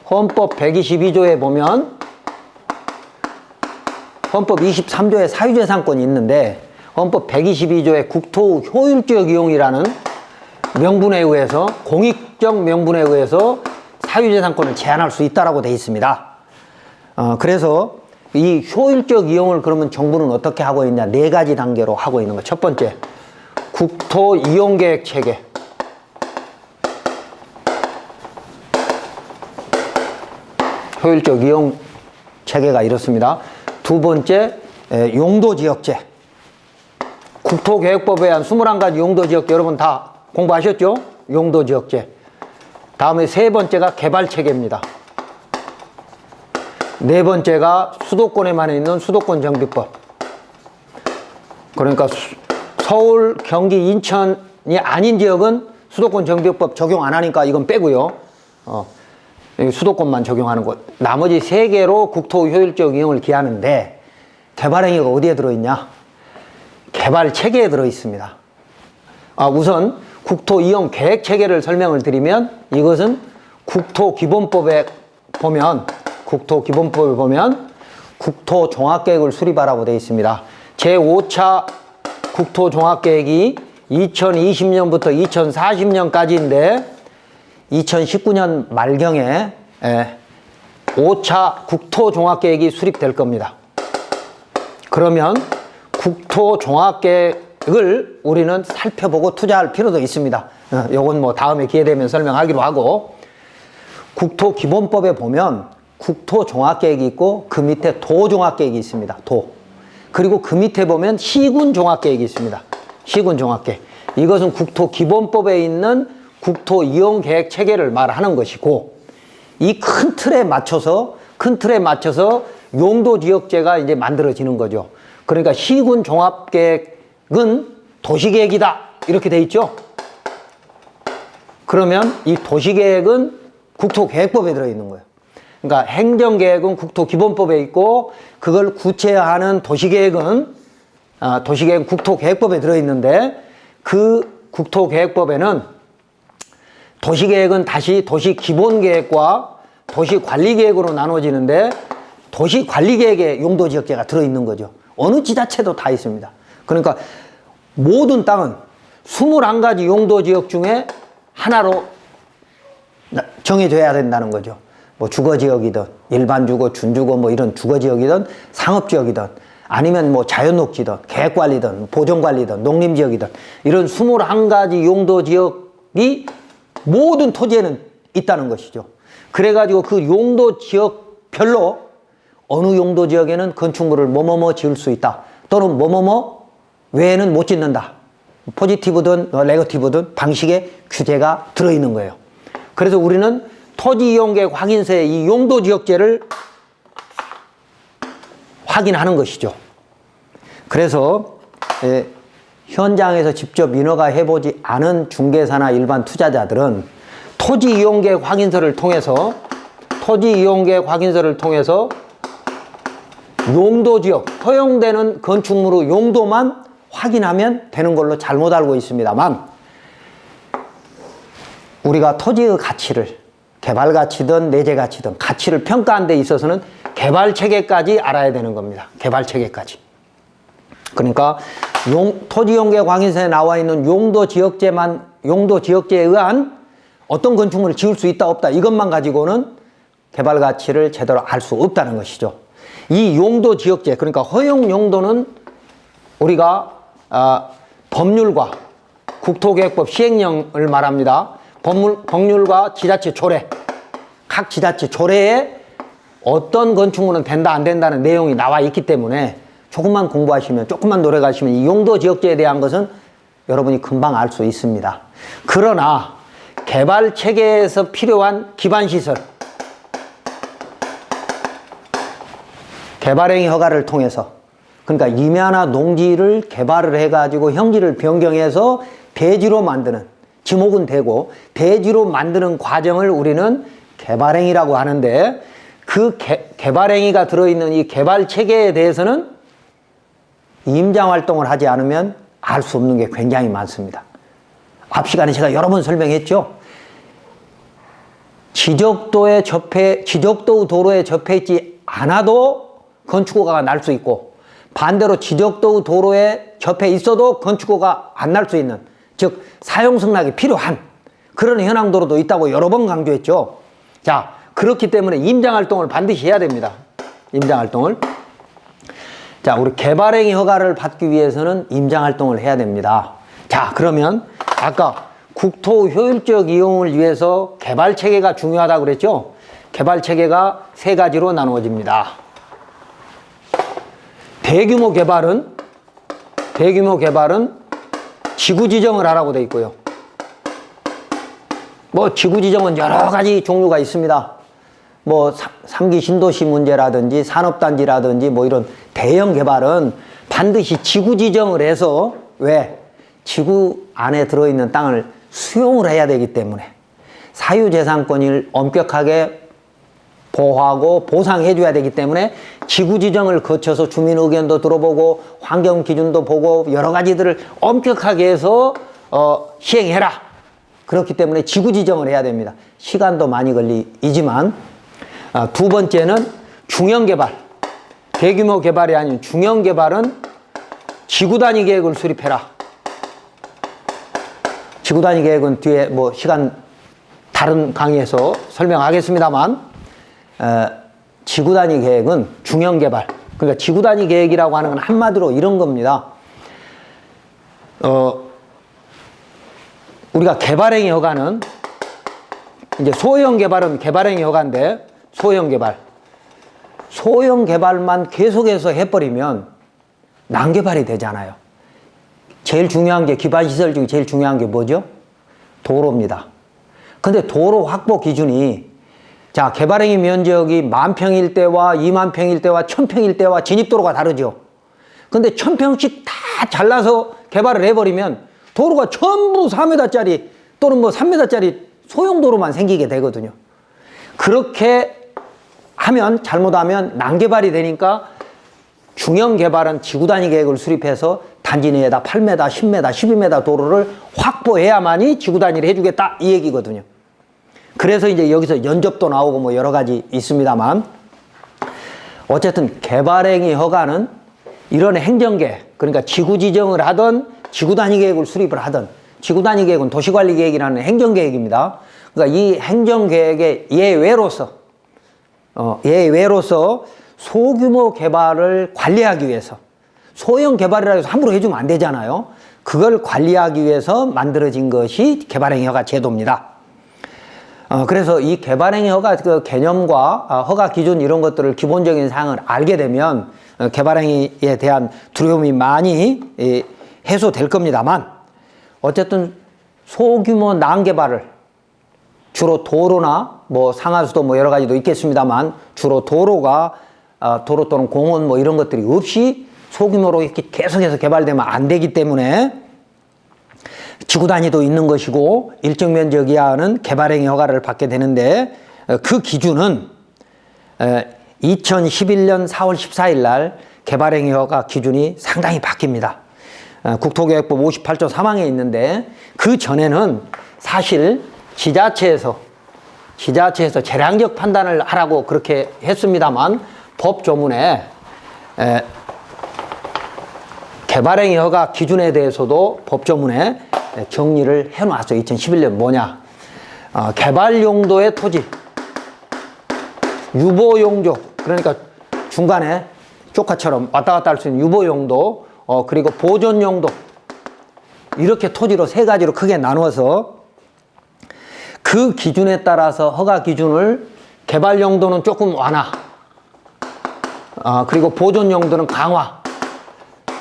헌법 122조에 보면 헌법 23조에 사유재산권이 있는데 헌법 122조의 국토 효율적 이용이라는 명분에 의해서 공익적 명분에 의해서 사유재산권을 제한할 수 있다라고 되어 있습니다. 그래서 이 효율적 이용을 그러면 정부는 어떻게 하고 있냐? 4가지 단계로 하고 있는 거. 첫 번째, 국토 이용계획 체계. 효율적 이용 체계가 이렇습니다. 두 번째, 용도지역제. 국토계획법에 의한 21가지 용도지역제 여러분 다 공부하셨죠? 용도지역제. 다음에 세 번째가 개발체계입니다. 네 번째가 수도권에만 있는 수도권정비법. 그러니까 서울, 경기, 인천이 아닌 지역은 수도권정비법 적용 안 하니까 이건 빼고요. 수도권만 적용하는 것. 나머지 3개로 국토 효율적 이용을 기하는데 개발행위가 어디에 들어있냐? 개발체계에 들어있습니다. 우선 국토 이용 계획 체계를 설명을 드리면 이것은 국토기본법에 보면 국토 종합계획을 수립하라고 되어 있습니다. 제5차 국토종합계획이 2020년부터 2040년까지인데 2019년 말경에 5차 국토종합계획이 수립될 겁니다. 그러면 국토종합계획을 우리는 살펴보고 투자할 필요도 있습니다. 요건 뭐 다음에 기회 되면 설명하기로 하고, 국토기본법에 보면 국토종합계획이 있고 그 밑에 도종합계획이 있습니다. 도. 그리고 그 밑에 보면 시군종합계획이 있습니다. 시군종합계획. 이것은 국토기본법에 있는 국토이용계획 체계를 말하는 것이고, 이 큰 틀에 맞춰서 용도지역제가 이제 만들어지는 거죠. 그러니까 시군종합계획은 도시계획이다 이렇게 돼 있죠. 그러면 이 도시계획은 국토계획법에 들어있는 거예요. 그러니까 행정계획은 국토기본법에 있고 그걸 구체화하는 도시계획은 국토계획법에 들어있는데, 그 국토계획법에는 도시계획은 다시 도시기본계획과 도시관리계획으로 나눠지는데 도시관리계획에 용도지역제가 들어있는 거죠. 어느 지자체도 다 있습니다. 그러니까 모든 땅은 21가지 용도지역 중에 하나로 정해져야 된다는 거죠. 뭐 주거지역이든 일반주거, 준주거 뭐 이런 주거지역이든 상업지역이든 아니면 뭐 자연녹지든 계획관리든 보존관리든 농림지역이든 이런 21가지 용도지역이 모든 토지에는 있다는 것이죠. 그래가지고 그 용도지역별로 어느 용도지역에는 건축물을 뭐뭐뭐 지을 수 있다, 또는 뭐뭐뭐 외에는 못 짓는다, 포지티브든 네거티브든 방식의 규제가 들어있는 거예요. 그래서 우리는 토지이용계획 확인서의 이 용도지역제를 확인하는 것이죠. 그래서 현장에서 직접 인허가 해보지 않은 중개사나 일반 투자자들은 토지이용계획 확인서를 통해서 용도지역, 허용되는 건축물의 용도만 확인하면 되는 걸로 잘못 알고 있습니다만, 우리가 토지의 가치를, 개발가치든 내재가치든 가치를 평가하는 데 있어서는 개발체계까지 알아야 되는 겁니다. 개발체계까지. 그러니까 토지이용계획 확인서에 나와 있는 용도지역제에 의한 어떤 건축물을 지을 수 있다 없다 이것만 가지고는 개발가치를 제대로 알 수 없다는 것이죠. 이 용도지역제, 그러니까 허용 용도는 우리가 법률과 국토계획법 시행령을 말합니다. 법률과 지자체 조례, 각 지자체 조례에 어떤 건축물은 된다 안 된다는 내용이 나와 있기 때문에 조금만 공부하시면, 조금만 노력하시면 이 용도지역제에 대한 것은 여러분이 금방 알 수 있습니다. 그러나 개발체계에서 필요한 기반시설, 개발행위 허가를 통해서, 그러니까 임야나 농지를 개발을 해가지고 형질을 변경해서 대지로 만드는, 지목은 되고 대지로 만드는 과정을 우리는 개발행위라고 하는데, 그 개발행위가 들어있는 이 개발체계에 대해서는 임장활동을 하지 않으면 알 수 없는 게 굉장히 많습니다. 앞 시간에 제가 여러 번 설명했죠. 지적도 도로에 접해 있지 않아도 건축허가가 날 수 있고, 반대로 지적도 도로에 접해 있어도 건축허가 안 날 수 있는, 즉 사용 승낙이 필요한 그런 현황도로도 있다고 여러 번 강조했죠. 자, 그렇기 때문에 임장활동을 반드시 해야 됩니다. 임장활동을. 자, 우리 개발행위 허가를 받기 위해서는 임장활동을 해야 됩니다. 자, 그러면 아까 국토 효율적 이용을 위해서 개발체계가 중요하다고 그랬죠. 개발체계가 세 가지로 나누어집니다. 대규모 개발은 지구지정을 하라고 돼 있고요. 뭐 지구지정은 여러 가지 종류가 있습니다. 뭐 3기 신도시 문제라든지 산업단지라든지 뭐 이런 대형 개발은 반드시 지구지정을 해서, 왜? 지구 안에 들어있는 땅을 수용을 해야 되기 때문에 사유재산권을 엄격하게 보호하고 보상해 줘야 되기 때문에 지구지정을 거쳐서 주민 의견도 들어보고 환경기준도 보고 여러 가지들을 엄격하게 해서 시행해라. 그렇기 때문에 지구지정을 해야 됩니다. 시간도 많이 걸리지만, 두 번째는 중형개발. 대규모 개발이 아닌 중형개발은 지구단위 계획을 수립해라. 지구단위 계획은 뒤에 뭐 시간 다른 강의에서 설명하겠습니다만, 지구단위 계획은 중형개발. 그러니까 지구단위 계획이라고 하는 건 한마디로 이런 겁니다. 우리가 개발행위 허가는, 이제 소형 개발은 개발행위 허가인데, 소형 개발만 계속해서 해버리면 난개발이 되잖아요. 제일 중요한 게, 기반시설 중에 제일 중요한 게 뭐죠? 도로입니다. 근데 도로 확보 기준이, 자, 개발행위 면적이 10,000평일 때와 20,000평일 때와 1,000평일 때와 진입도로가 다르죠. 근데 1,000평씩 다 잘라서 개발을 해버리면 도로가 전부 4m짜리 또는 뭐 3m짜리 소형도로만 생기게 되거든요. 그렇게 하면, 잘못하면 난개발이 되니까 중형 개발은 지구단위 계획을 수립해서 단지 내에다 8m, 10m, 12m 도로를 확보해야만이 지구단위를 해주겠다, 이 얘기거든요. 그래서 이제 여기서 연접도 나오고 뭐 여러 가지 있습니다만, 어쨌든 개발행위 허가는 이런 행정계획, 그러니까 지구지정을 하든 지구단위 계획을 수립을 하든, 지구단위 계획은 도시관리계획이라는 행정계획입니다. 그러니까 이 행정계획의 예외로서 소규모 개발을 관리하기 위해서, 소형 개발이라 해서 함부로 해주면 안 되잖아요. 그걸 관리하기 위해서 만들어진 것이 개발행위 허가 제도입니다. 그래서 이 개발행위 허가 그 개념과 허가 기준 이런 것들을, 기본적인 사항을 알게 되면 개발행위에 대한 두려움이 많이 해소될 겁니다만, 어쨌든 소규모 난개발을 주로 도로나 뭐 상하수도 뭐 여러 가지도 있겠습니다만, 주로 도로 또는 공원 뭐 이런 것들이 없이 소규모로 이렇게 계속해서 개발되면 안 되기 때문에 지구 단위도 있는 것이고 일정 면적 이하는 개발행위 허가를 받게 되는데, 그 기준은 2011년 4월 14일 날 개발행위 허가 기준이 상당히 바뀝니다. 국토계획법 58조 3항에 있는데, 그 전에는 사실 지자체에서 재량적 판단을 하라고 그렇게 했습니다만, 법조문에 개발행위 허가 기준에 대해서도 법조문에 정리를 해놨어요. 2011년 뭐냐, 개발 용도의 토지, 유보 용도, 그러니까 중간에 조카처럼 왔다 갔다 할 수 있는 유보 용도, 그리고 보존 용도, 이렇게 토지로 세 가지로 크게 나누어서 그 기준에 따라서 허가 기준을, 개발 용도는 조금 완화, 그리고 보존 용도는 강화.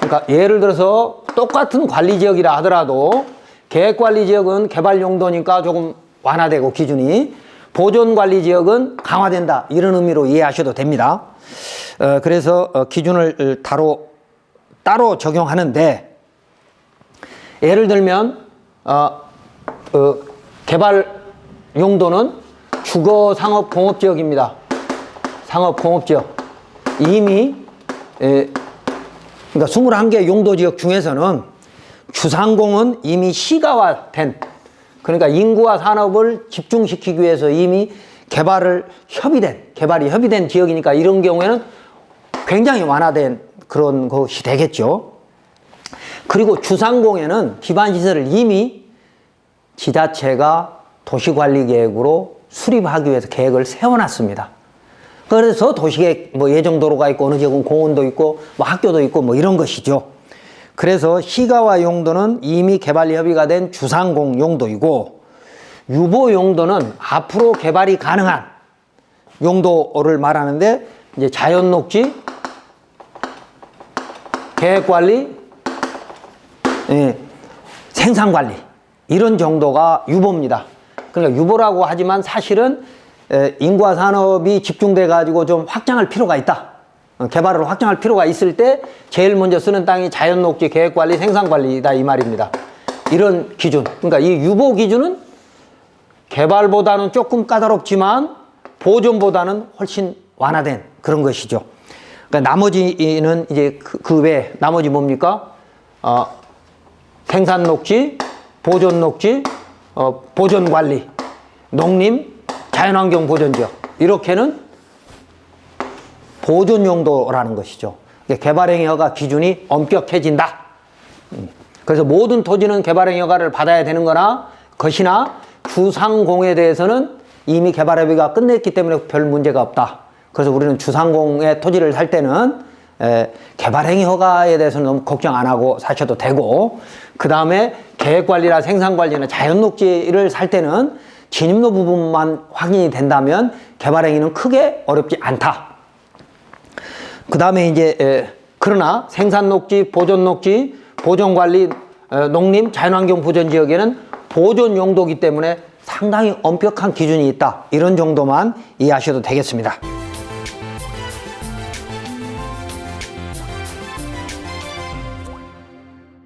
그러니까 예를 들어서 똑같은 관리지역이라 하더라도 계획관리지역은 개발 용도니까 조금 완화되고 기준이, 보존관리지역은 강화된다, 이런 의미로 이해하셔도 됩니다. 그래서 기준을 따로 적용하는데, 예를 들면 개발 용도는 주거상업공업지역입니다. 상업공업지역. 이미 그러니까 21개 용도지역 중에서는 주상공은 이미 시가화된, 그러니까 인구와 산업을 집중시키기 위해서 이미 개발이 협의된 지역이니까 이런 경우에는 굉장히 완화된 그런 것이 되겠죠. 그리고 주상공에는 기반시설을 이미 지자체가 도시관리계획으로 수립하기 위해서 계획을 세워놨습니다. 그래서 도시계획, 뭐 예정도로가 있고 어느 지역은 공원도 있고 뭐 학교도 있고 뭐 이런 것이죠. 그래서 시가와 용도는 이미 개발 협의가 된 주상공 용도이고, 유보 용도는 앞으로 개발이 가능한 용도를 말하는데, 이제 자연 녹지, 계획관리, 생산관리 이런 정도가 유보입니다. 그러니까 유보라고 하지만 사실은 인구화 산업이 집중돼 가지고 좀 확장할 필요가 있다. 개발을 확장할 필요가 있을 때 제일 먼저 쓰는 땅이 자연 녹지, 계획관리, 생산관리다 이 말입니다. 이런 기준. 그러니까 이 유보 기준은 개발보다는 조금 까다롭지만 보존보다는 훨씬 완화된 그런 것이죠. 그러니까 나머지는 이제 그 외에 나머지 뭡니까? 생산 녹지, 보존 녹지, 보존 관리, 농림, 자연환경 보존지역 이렇게는 보존 용도라는 것이죠. 개발행위 허가 기준이 엄격해진다. 그래서 모든 토지는 개발행위 허가를 받아야 되는 거나 것이나 주상공에 대해서는 이미 개발 협의가 끝냈기 때문에 별 문제가 없다. 그래서 우리는 주상공의 토지를 살 때는 개발행위 허가에 대해서는 너무 걱정 안 하고 사셔도 되고, 그 다음에 계획관리나 생산관리나 자연녹지를 살 때는 진입로 부분만 확인이 된다면 개발행위는 크게 어렵지 않다. 그 다음에 이제 그러나 생산녹지, 보존녹지, 보존관리, 농림, 자연환경 보존지역에는 보존 용도이기 때문에 상당히 엄격한 기준이 있다. 이런 정도만 이해하셔도 되겠습니다.